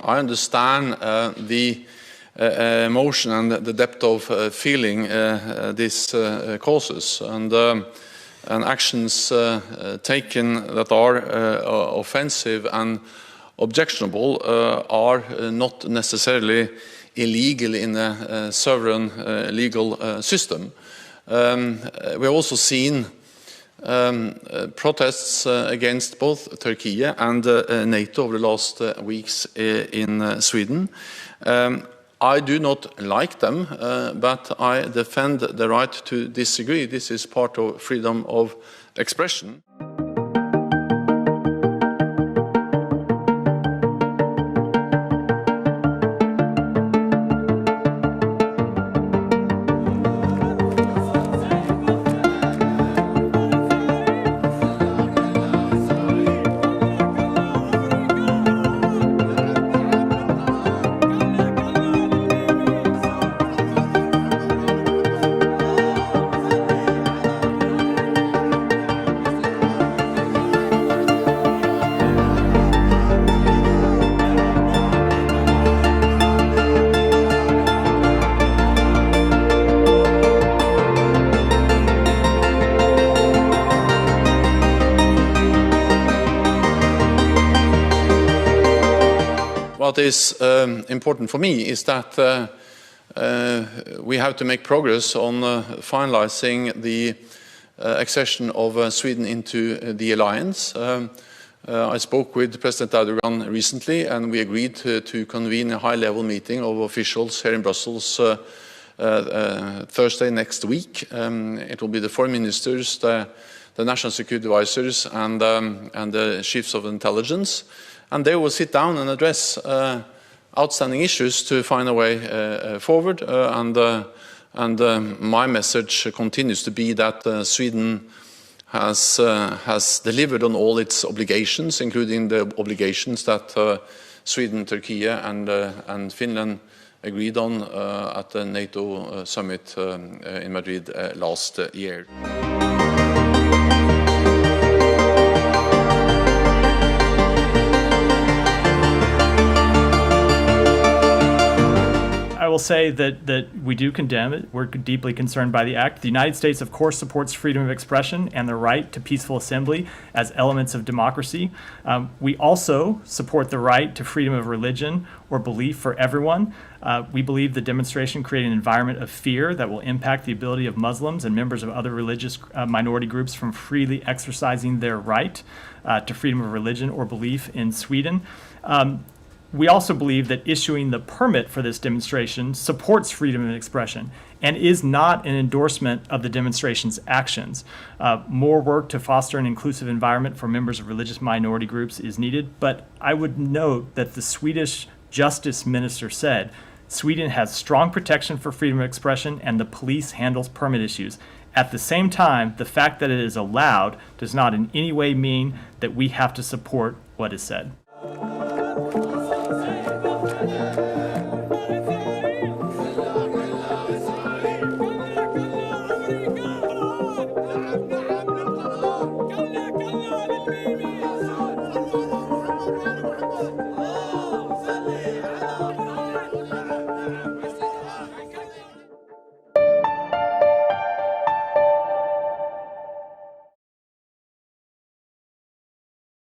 I understand the emotion and the depth of feeling this causes, and actions taken that are offensive and objectionable are not necessarily illegal in a sovereign legal system. We have also seen protests against both Turkey and NATO over the last weeks in Sweden. I do not like them, but I defend the right to disagree. This is part of freedom of expression. What is important for me is that we have to make progress on finalizing the accession of Sweden into the alliance. I spoke with President Erdogan recently, and we agreed to convene a high-level meeting of officials here in Brussels Thursday next week. It will be the foreign ministers, the national security advisors, and the chiefs of intelligence. And they will sit down and address outstanding issues to find a way forward. My message continues to be that Sweden has delivered on all its obligations, including the obligations that Sweden, Turkey, and Finland agreed on at the NATO summit in Madrid last year. I will say that we do condemn it. We're deeply concerned by the act. The United States, of course, supports freedom of expression and the right to peaceful assembly as elements of democracy. We also support the right to freedom of religion or belief for everyone. We believe the demonstration created an environment of fear that will impact the ability of Muslims and members of other religious minority groups from freely exercising their right to freedom of religion or belief in Sweden. We also believe that issuing the permit for this demonstration supports freedom of expression and is not an endorsement of the demonstration's actions. More work to foster an inclusive environment for members of religious minority groups is needed, but I would note that the Swedish Justice Minister said Sweden has strong protection for freedom of expression and the police handles permit issues. At the same time, the fact that it is allowed does not in any way mean that we have to support what is said.